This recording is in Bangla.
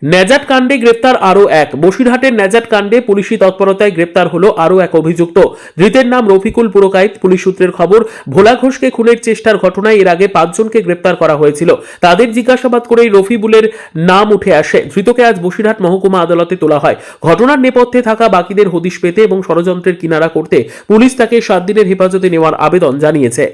ন্যাজাট কাণ্ডে গ্রেপ্তার আরও এক। বসিরহাটের ন্যাজাট কাণ্ডে পুলিশি তৎপরতায় গ্রেপ্তার হলো আরও এক অভিযুক্ত। ধৃতের নাম রফিকুল পুরকাইত। পুলিশ সূত্রের খবর, ভোলা ঘোষকে খুনের চেষ্টার ঘটনায় এর আগে 5 জনকে গ্রেপ্তার করা হয়েছিল। তাদের জিজ্ঞাসাবাদ করেই রফিকুলের নাম উঠে আসে। ধৃতকে আজ বসিরহাট মহকুমা আদালতে তোলা হয়। ঘটনার নেপথ্যে থাকা বাকিদের হদিশ পেতে এবং ষড়যন্ত্রের কিনারা করতে পুলিশ তাকে 7 দিনের হেফাজতে নেওয়ার আবেদন জানিয়েছে।